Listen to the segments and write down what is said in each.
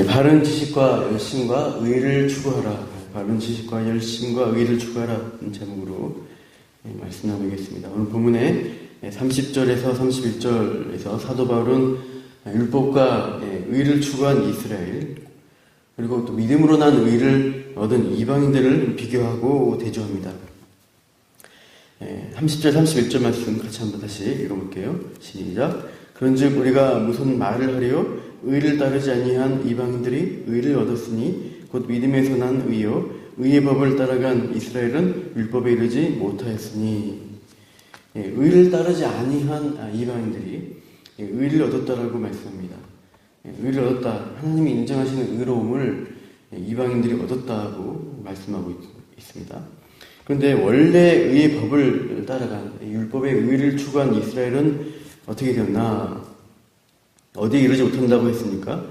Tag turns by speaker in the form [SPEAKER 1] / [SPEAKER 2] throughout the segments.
[SPEAKER 1] 바른 지식과 열심과 의를 추구하라. 바른 지식과 열심과 의를 추구하라. 제목으로 말씀 나누겠습니다. 오늘 본문에 30절에서 31절에서 사도 바울은 율법과 의를 추구한 이스라엘, 그리고 또 믿음으로 난 의를 얻은 이방인들을 비교하고 대조합니다. 30절 31절 말씀 같이 한번 다시 읽어볼게요. 시작. 그런즉 우리가 무슨 말을 하리요? 의를 따르지 아니한 이방인들이 의를 얻었으니 곧 믿음에서 난 의요 의의 법을 따라간 이스라엘은 율법에 이르지 못하였으니. 의를 따르지 아니한 이방인들이 의를 얻었다라고 말씀합니다. 의를 얻었다, 하나님이 인정하시는 의로움을 이방인들이 얻었다고 말씀하고 있습니다. 그런데 원래 의의 법을 따라간 율법의 의를 추구한 이스라엘은 어떻게 되었나? 어디에 이르지 못한다고 했습니까?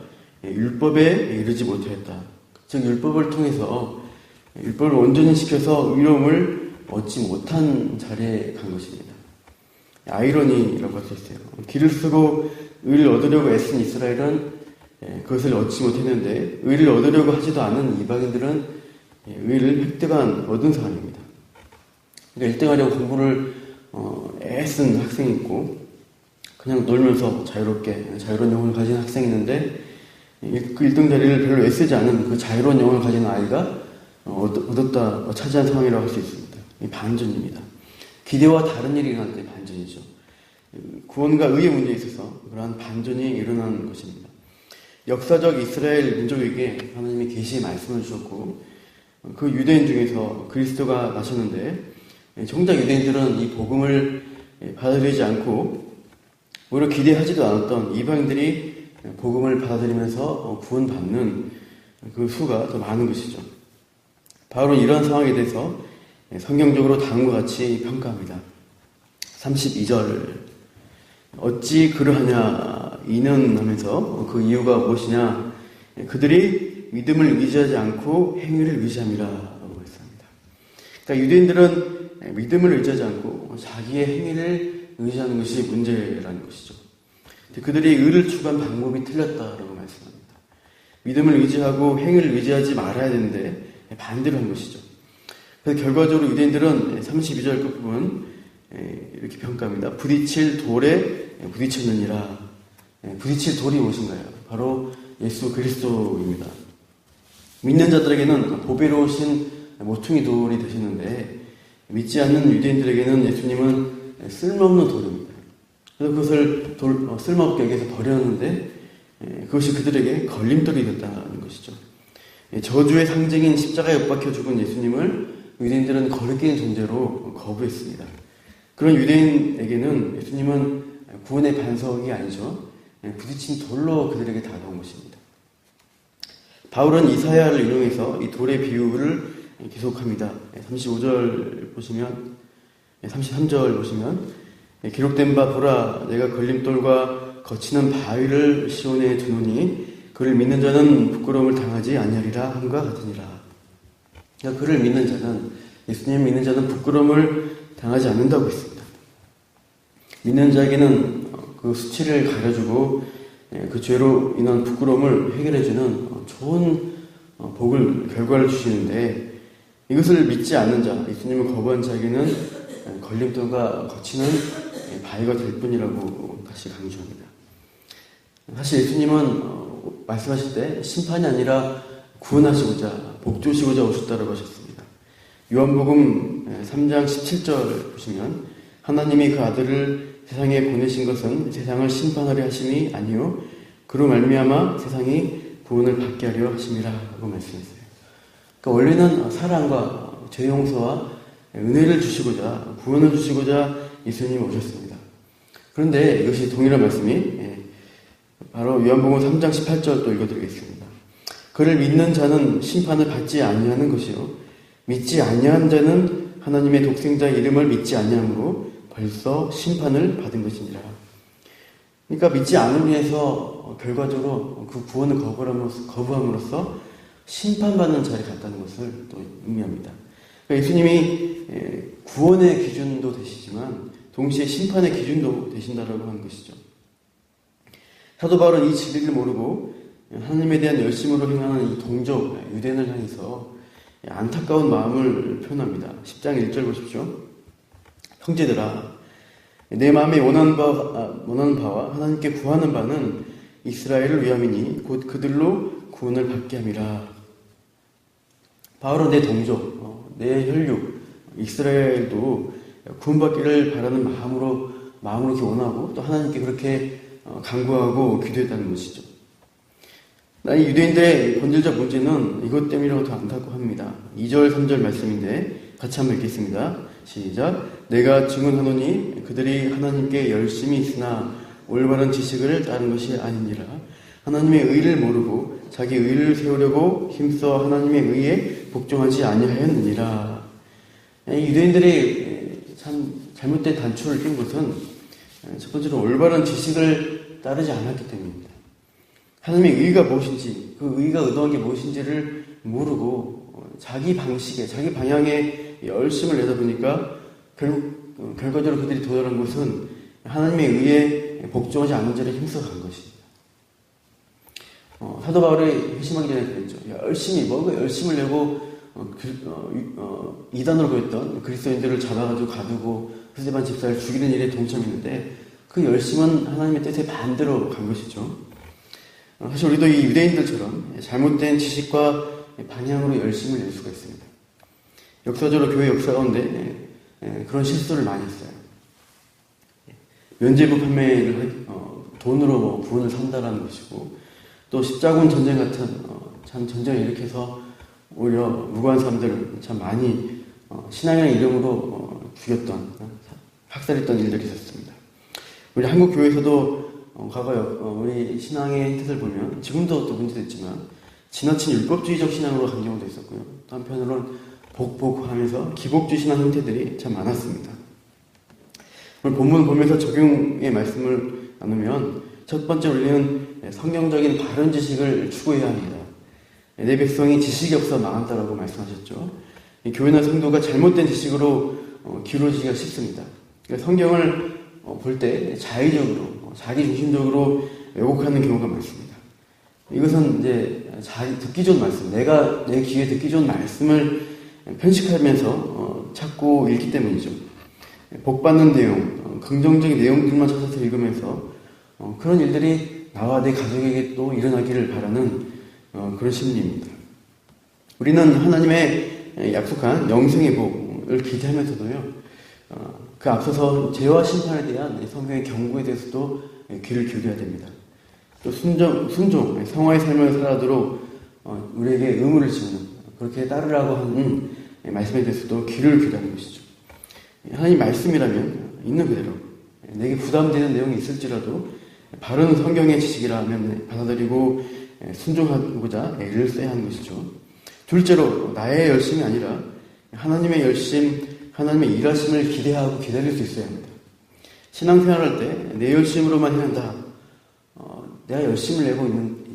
[SPEAKER 1] 율법에 이르지 못하였다. 즉 율법을 통해서 율법을 온전히 지켜서 의로움을 얻지 못한 자리에 간 것입니다. 아이러니라고 할 수 있어요. 길을 쓰고 의를 얻으려고 애쓴 이스라엘은 그것을 얻지 못했는데, 의를 얻으려고 하지도 않은 이방인들은 의를 얻은 상황입니다. 그러니까 1등 하려고 공부를 애쓴 학생이 있고, 그냥 놀면서 자유로운 영혼을 가진 학생이 있는데, 그 1등 자리를 별로 애쓰지 않은 그 자유로운 영혼을 가진 아이가 차지한 상황이라고 할 수 있습니다. 이 반전입니다. 기대와 다른 일이 일어날 때 반전이죠. 구원과 의의 문제에 있어서 그러한 반전이 일어난 것입니다. 역사적 이스라엘 민족에게 하나님이 계시의 말씀을 주셨고, 그 유대인 중에서 그리스도가 나셨는데, 정작 유대인들은 이 복음을 받아들이지 않고 오히려 기대하지도 않았던 이방인들이 복음을 받아들이면서 구원받는 그 수가 더 많은 것이죠. 바울은 이런 상황에 대해서 성경적으로 다음과 같이 평가합니다. 32절, 어찌 그러하냐 이는 하면서 그 이유가 무엇이냐? 그들이 믿음을 의지하지 않고 행위를 의지함이라 라고 했습니다. 그러니까 유대인들은 믿음을 의지하지 않고 자기의 행위를 의지하는 것이 문제라는 것이죠. 그들이 의를 추구한 방법이 틀렸다라고 말씀합니다. 믿음을 의지하고 행위를 의지하지 말아야 되는데 반대로 한 것이죠. 그래서 결과적으로 유대인들은 32절 끝부분 이렇게 평가합니다. 부딪힐 돌에 부딪혔느니라. 부딪힐 돌이 무엇인가요? 바로 예수 그리스도입니다. 믿는 자들에게는 보배로우신 모퉁이 돌이 되셨는데, 믿지 않는 유대인들에게는 예수님은 쓸모없는 돌입니다. 그래서 그것을 쓸모없게 여기서 버렸는데, 그것이 그들에게 걸림돌이 됐다는 것이죠. 저주의 상징인 십자가에 못 박혀 죽은 예수님을 유대인들은 거리끼는 존재로 거부했습니다. 그런 유대인에게는 예수님은 구원의 반석이 아니죠. 부딪힌 돌로 그들에게 다가온 것입니다. 바울은 이사야를 인용해서 이 돌의 비유를 계속합니다. 35절 보시면, 33절 보시면, 기록된 바 보라, 내가 걸림돌과 거치는 바위를 시온에 두노니 그를 믿는 자는 부끄러움을 당하지 아니하리라 함과 같으니라. 그러니까 그를 믿는 자는, 예수님 믿는 자는 부끄러움을 당하지 않는다고 했습니다. 믿는 자에게는 그 수치를 가려주고 그 죄로 인한 부끄러움을 해결해주는 좋은 결과를 주시는데, 이것을 믿지 않는 자, 예수님을 거부한 자에게는 걸림돌과 거치는 바위가 될 뿐이라고 다시 강조합니다. 사실 예수님은 말씀하실 때 심판이 아니라 구원하시고자, 복 주시고자 오셨다고 하셨습니다. 요한복음 3장 17절 보시면, 하나님이 그 아들을 세상에 보내신 것은 세상을 심판하려 하심이 아니요 그로 말미암아 세상이 구원을 받게 하려 하심이라 라고 말씀했어요. 그러니까 원래는 사랑과 죄 용서와 은혜를 주시고자, 구원을 주시고자 예수님이 오셨습니다. 그런데 이것이 동일한 말씀이 바로 요한복음 3장 18절 또 읽어드리겠습니다. 그를 믿는 자는 심판을 받지 아니하는 것이요 믿지 아니한 자는 하나님의 독생자의 이름을 믿지 아니함으로 벌써 심판을 받은 것이니라. 그러니까 믿지 않음으로 해서 결과적으로 그 구원을 거부함으로써 심판받는 자리에 갔다는 것을 또 의미합니다. 그러니까 예수님이 구원의 기준도 되시지만 동시에 심판의 기준도 되신다라고 하는 것이죠. 사도 바울은 이 진리를 모르고 하나님에 대한 열심으로 행하는 이 동족 유대인을 향해서 안타까운 마음을 표현합니다. 10장 1절 보십시오. 형제들아, 내 마음에 원하는 바와 하나님께 구하는 바는 이스라엘을 위함이니 곧 그들로 구원을 받게 함이라. 바로 내 동족, 내 혈육 이스라엘도 구원받기를 바라는 마음으로 이렇게 원하고 또 하나님께 그렇게 간구하고 기도했다는 것이죠. 이 유대인들의 본질적 문제는 이것 때문이라고 더 안타까워합니다. 2절 3절 말씀인데 같이 한번 읽겠습니다. 시작. 내가 증언하노니 그들이 하나님께 열심히 있으나 올바른 지식을 따른 것이 아니니라. 하나님의 의를 모르고 자기 의를 세우려고 힘써 하나님의 의에 복종하지 아니하였느니라. 이 유대인들이 참 잘못된 단추를 낀 것은 첫 번째로 올바른 지식을 따르지 않았기 때문입니다. 하나님의 의가 무엇인지, 그 의가 의도한 게 무엇인지를 모르고 자기 방식에, 자기 방향에 열심을 내다 보니까 결과적으로 그들이 도달한 것은 하나님의 의에 복종하지 않은 자를 힘써 간 것입니다. 사도 바울이 회심하기 전에 그랬죠. 뭔가 열심을 내고 이단으로 보였던 그리스도인들을 잡아가지고 가두고 스데반 집사를 죽이는 일에 동참했는데 그 열심은 하나님의 뜻에 반대로 간 것이죠. 사실 우리도 이 유대인들처럼 잘못된 지식과 방향으로 열심을 낼 수가 있습니다. 역사적으로 교회 역사 가운데 그런 실수를 많이 했어요. 면죄부 판매를 돈으로 구원을 산다라는 것이고 또 십자군 전쟁 같은 참 전쟁을 일으켜서 오히려 무고한 사람들을 참 많이 신앙의 이름으로 죽였던 학살했던 일들이 있었습니다. 우리 한국 교회에서도 과거 우리 신앙의 뜻을 보면 지금도 또 문제도 있지만 지나친 율법주의적 신앙으로 간 경우도 있었고요. 또 한편으로는 복하면서 기복주의 신앙 형태들이 참 많았습니다. 오늘 본문 보면서 적용의 말씀을 나누면 첫 번째 우리는 성경적인 바른 지식을 추구해야 합니다. 내 백성이 지식이 없어 망한다라고 말씀하셨죠. 교회나 성도가 잘못된 지식으로 기울어지기가 쉽습니다. 그러니까 성경을 볼 때 자의적으로, 자기중심적으로 왜곡하는 경우가 많습니다. 이것은 이제 듣기 좋은 말씀, 내가 내 귀에 듣기 좋은 말씀을 편식하면서 찾고 읽기 때문이죠. 복받는 내용, 긍정적인 내용들만 찾아서 읽으면서 그런 일들이 나와 내 가족에게 또 일어나기를 바라는 그런 심리입니다. 우리는 하나님의 약속한 영생의 복을 기대하면서도요, 그 앞서서 죄와 심판에 대한 성경의 경고에 대해서도 귀를 기울여야 됩니다. 또 순종, 성화의 삶을 살아도록 우리에게 의무를 지우는 그렇게 따르라고 하는 말씀에 대해서도 귀를 기울여야 하는 것이죠. 하나님 말씀이라면 있는 그대로 내게 부담되는 내용이 있을지라도 바른 성경의 지식이라면 받아들이고 순종하고자 애를 써야 하는 것이죠. 둘째로 나의 열심이 아니라 하나님의 열심, 하나님의 일하심을 기대하고 기다릴 수 있어야 합니다. 신앙생활할 때 내 열심으로만 해야 한다. 내가 열심을 내고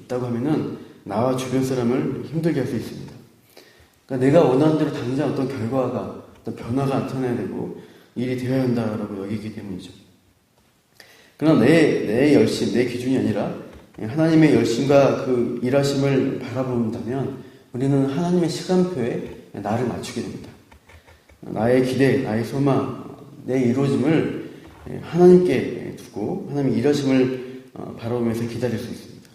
[SPEAKER 1] 있다고 하면은 나와 주변 사람을 힘들게 할 수 있습니다. 그러니까 내가 원하는 대로 당장 어떤 결과가, 어떤 변화가 나타나야 되고 일이 되어야 한다라고 여기기 때문이죠. 그러나 내 열심, 내 기준이 아니라 하나님의 열심과 그 일하심을 바라본다면 우리는 하나님의 시간표에 나를 맞추게 됩니다. 나의 기대, 나의 소망, 내 이루어짐을 하나님께 두고 하나님의 일하심을 바라보면서 기다릴 수 있습니다.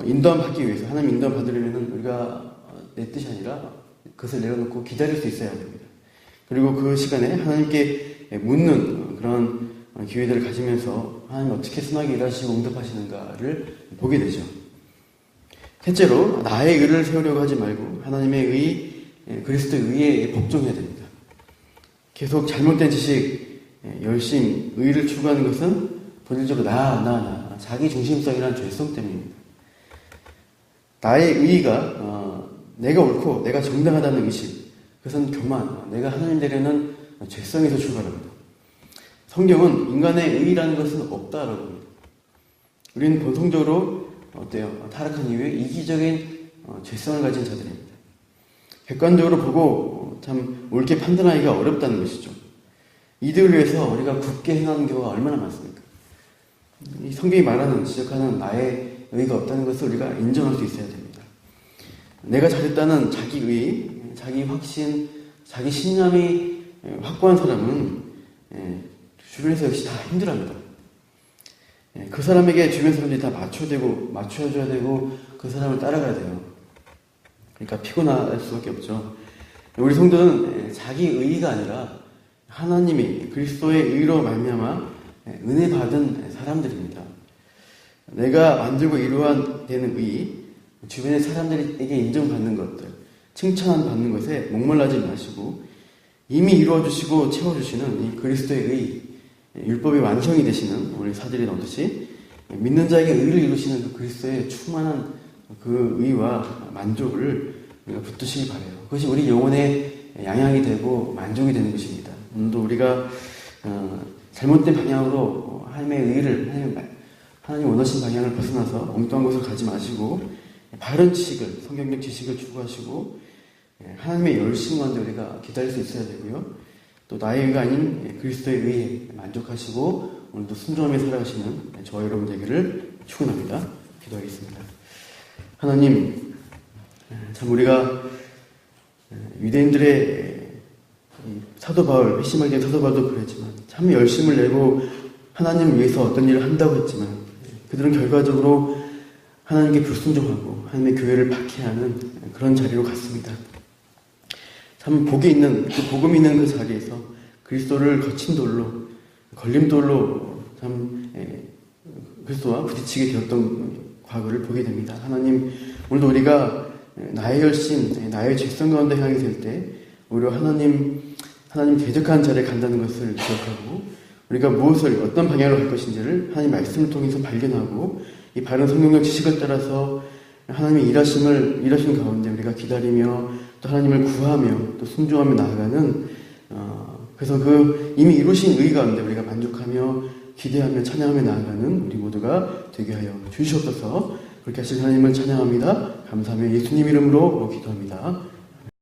[SPEAKER 1] 인도함 받기 위해서, 하나님 인도함 받으려면 우리가 내 뜻이 아니라 그것을 내려놓고 기다릴 수 있어야 합니다. 그리고 그 시간에 하나님께 묻는 그런 기회들을 가지면서 하나님 어떻게 선하게 일하시고 응답하시는가를 보게 되죠. 셋째로 나의 의를 세우려고 하지 말고 하나님의 의, 그리스도의 의에 복종해야 됩니다. 계속 잘못된 지식, 열심, 의를 추구하는 것은 본질적으로 자기 중심성이라는 죄성 때문입니다. 나의 의의가 내가 옳고 내가 정당하다는 의식, 그것은 교만, 내가 하나님 되려는 죄성에서 출발합니다. 성경은 인간의 의의라는 것은 없다라고 합니다. 우리는 본성적으로 타락한 이후에 이기적인 죄성을 가진 자들입니다. 객관적으로 보고 참 옳게 판단하기가 어렵다는 것이죠. 이들을 위해서 우리가 굳게 행하는 경우가 얼마나 많습니까? 이 성경이 말하는, 지적하는 나의 의의가 없다는 것을 우리가 인정할 수 있어야 됩니다. 내가 잘했다는 자기의, 자기 확신, 자기 신념이 확고한 사람은 주변에서 역시 다 힘들어합니다. 그 사람에게 주변 사람들이 다 맞춰줘야 되고 그 사람을 따라가야 돼요. 그러니까 피곤할 수밖에 없죠. 우리 성도는 자기 의의가 아니라 하나님이 그리스도의 의로 말미암아 은혜 받은 사람들입니다. 내가 만들고 이루어내는 의, 주변의 사람들에게 인정받는 것들, 칭찬받는 것에 목말라지 마시고 이미 이루어주시고 채워주시는 이 그리스도의 의, 율법의 완성이 되시는 우리 사절이 나오듯이 믿는 자에게 의를 이루시는 그 그리스도의 충만한 그 의와 만족을 우리가 붙드시기 바라요. 그것이 우리 영혼의 양향이 되고 만족이 되는 것입니다. 오늘도 우리가 잘못된 방향으로 하나님의 의를, 하나님 원하신 방향을 벗어나서 엉뚱한 곳을 가지 마시고 바른 지식을, 성경적 지식을 추구하시고 하나님의 열심 가운데 우리가 기다릴 수 있어야 되고요. 또 나의 의가 아닌 그리스도의 의에 만족하시고 오늘도 순종하며 살아가시는 저와 여러분 되기를 축원합니다. 기도하겠습니다. 하나님, 참 우리가 유대인들의 사도 바울, 회심하게 된 사도 바울도 그랬지만 참 열심을 내고 하나님을 위해서 어떤 일을 한다고 했지만 그들은 결과적으로 하나님께 불순종하고 하나님의 교회를 박해하는 그런 자리로 갔습니다. 참 복이 있는, 그 복음이 있는 그 자리에서 그리스도를 거친 돌로, 걸림돌로 참 그리스도와 부딪히게 되었던 과거를 보게 됩니다. 하나님, 오늘도 우리가 나의 열심, 나의 죄성 가운데 향해 될 때 오히려 하나님 대적한 자리에 간다는 것을 기억하고 우리가 무엇을 어떤 방향으로 갈 것인지를 하나님 말씀을 통해서 발견하고 이 바른 성경적 지식을 따라서 하나님의 일하시는 가운데 우리가 기다리며 또 하나님을 구하며 또 순종하며 나아가는 그래서 그 이미 이루신 의 가운데 우리가 만족하며 기대하며 찬양하며 나아가는 우리 모두가 되게 하여 주시옵소서. 그렇게 하신 하나님을 찬양합니다. 감사하며 예수님 이름으로 기도합니다.